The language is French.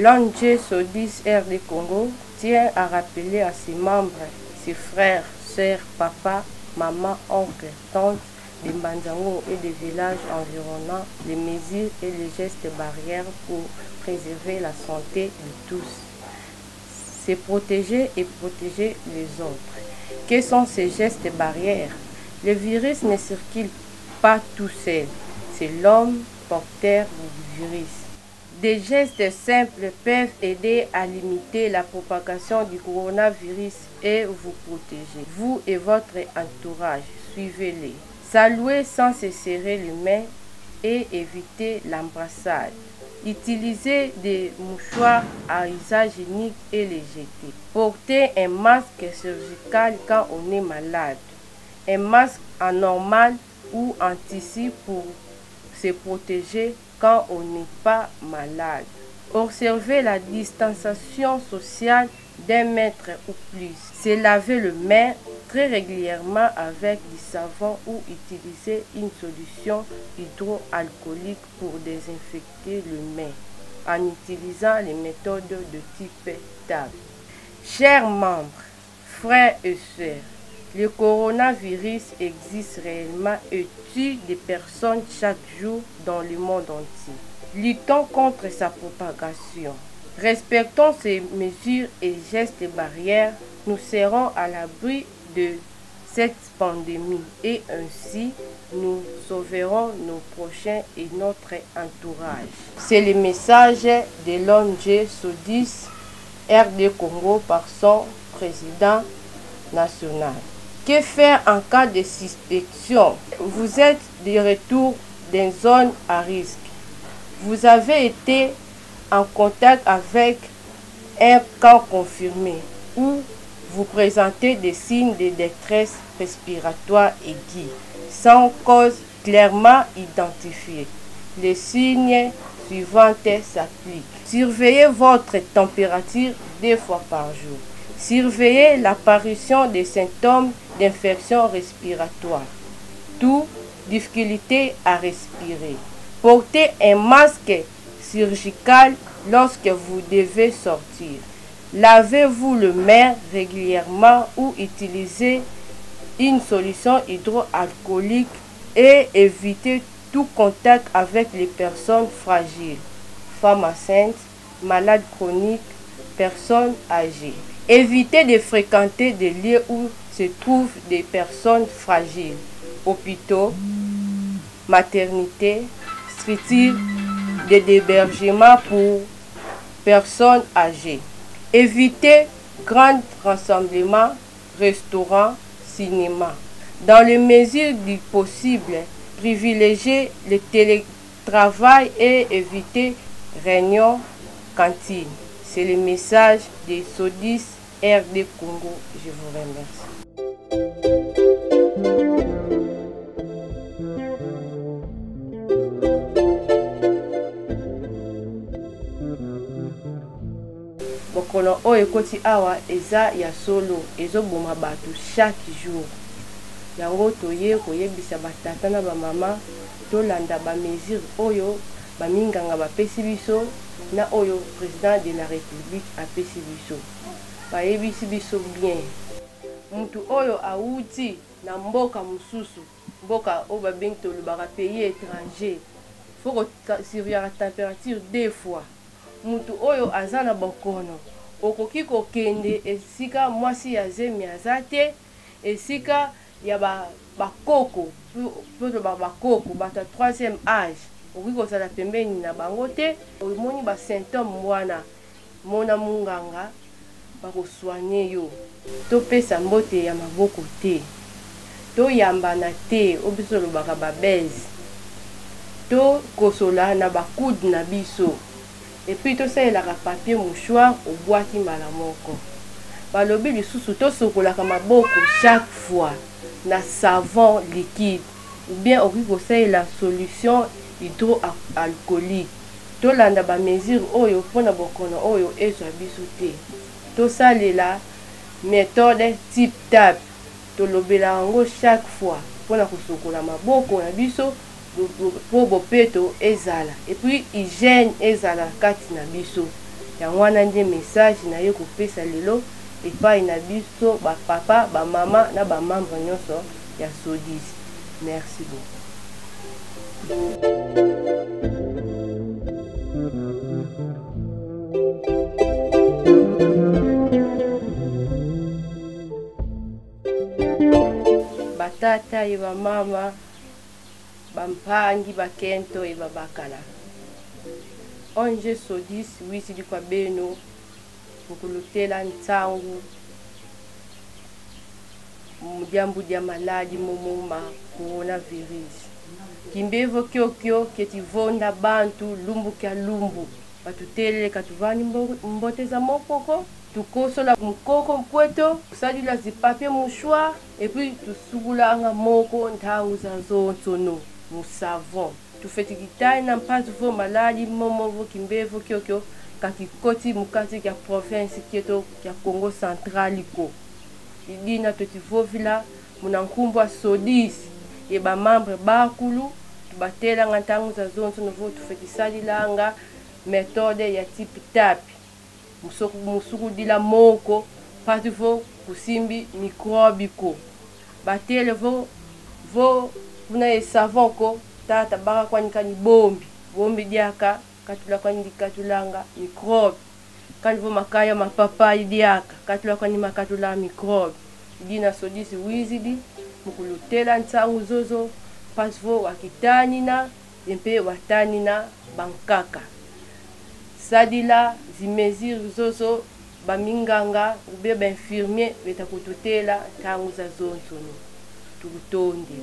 L'ONG SODIS RD Congo tient à rappeler à ses membres, ses frères, sœurs, papa, maman, oncle, tante, des Mbanzango et des villages environnants les mesures et les gestes barrières pour préserver la santé de tous. C'est protéger et protéger les autres. Quels sont ces gestes barrières? Le virus ne circule pas tout seul. C'est l'homme porteur du virus. Des gestes simples peuvent aider à limiter la propagation du coronavirus et vous protéger. Vous et votre entourage, suivez-les. Saluez sans se serrer les mains et évitez l'embrassade. Utilisez des mouchoirs à usage unique et les jeter. Portez un masque chirurgical quand on est malade. Un masque en normal ou en tissu pour se protéger quand on n'est pas malade. Observez la distanciation sociale d'1 mètre ou plus. Se laver les mains très régulièrement avec du savon ou utiliser une solution hydroalcoolique pour désinfecter les mains en utilisant les méthodes de type TAP. Chers membres, frères et sœurs, le coronavirus existe réellement et tue des personnes chaque jour dans le monde entier. Luttons contre sa propagation. Respectons ces mesures et gestes barrières. Nous serons à l'abri de cette pandémie et ainsi nous sauverons nos prochains et notre entourage. C'est le message de l'ONG SODIS RD Congo par son président national. Que faire en cas de suspicion? Vous êtes de retour dans une zone à risque. Vous avez été en contact avec un cas confirmé ou vous présentez des signes de détresse respiratoire aiguë sans cause clairement identifiée. Les signes suivants s'appliquent. Surveillez votre température 2 fois par jour. Surveillez l'apparition des symptômes d'infection respiratoire. Tout, difficulté à respirer. Portez un masque chirurgical lorsque vous devez sortir. Lavez-vous les mains régulièrement ou utilisez une solution hydroalcoolique et évitez tout contact avec les personnes fragiles, femmes enceintes, malades chroniques, personnes âgées. Évitez de fréquenter des lieux où se trouvent des personnes fragiles, hôpitaux, maternités, structures d'hébergement pour personnes âgées. Évitez grands rassemblements, restaurants, cinéma. Dans les mesures du possible, privilégiez le télétravail et évitez réunions, cantines. C'est le message de SODIS RD Congo. Je vous remercie. Bokono oyo ekoti awa eza ya solo ezoboma bato chaque jour. Yango toye koyebisa batata na bamama tolanda bamesure oyo baminganga bapesi biso na oyo président de la république apesi biso. Bayebisi biso bien. Mutu oyo auti na mboka mususu, mboka oyo babengi tolobaka pays étranger, faut surveiller la température 2 fois. Mutu oyo aza na bokono okoki kokende esika mwasi ya zemi aza te, esika ya bakoko poto bakoko bato ya 3e âge okoki kozala pembeni na bango te. Omoni basymptôme wana mona munganga bakosoigne yo. Topesa mbote ya maboko te, toyambana te oyo biso olobaka babese, tokosola na bakude na biso. Et puis tout ça il a papier mouchoir au boîte mbala moko. Balobi lisusu to sokolaka maboko chaque fois na savon liquide ou bien okiko ça la solution hydroalcoolique. To landa ba mesure oyo pona bokono oyo ezwa biso te. To salela méthode type TAP. To lobela ngo chaque fois pona kosokola maboko na biso pour bopeto ezala et puis hygiène ezala kati na biso yango wana nde message na ye kopesa lelo epai na biso bapapa bamama na bamembre nyonso ya SODIS. Merci beaucoup. Batata e bamama bampangi bakento e babakala onje SODIS wisili kwa beno mukulutela ntangu mujambu dia maladi momoma coronavirus kimbevo kyokyo ketivonda bantu lumbu kya lumbu batutele katuvani mboteza mokoko tukosola mukoko mpweto kusadila zipapier mouchoir et puis tusugulanga moko ntangu za zonsono mu savon tufetikitani na mpasi vo maladi momovo kimbevo kyokyo kakikoti mukati kya province kieto kya Congo Central ko idina totivovila munankumbwa SODIS e bamambre bakulu tubatela ntangu za zonsono vo tufetisalilanga méthode ya tipi tapi musuku dila moko pati vo kusimbi microbe ko batele vo kuna e savon ko tata baka kwani kani bombi diaka katula kwani katulanga microbe kani vo makaya mapapai diaka katula kwani makatula microbe dina SODIS wizidi mukulutela ntangu zozo pati vo wakitani na empe watani na bankaka sadila zimezir zozo baminganga ube ba infirmier beta kututela ntangu za zonsono tukutonde.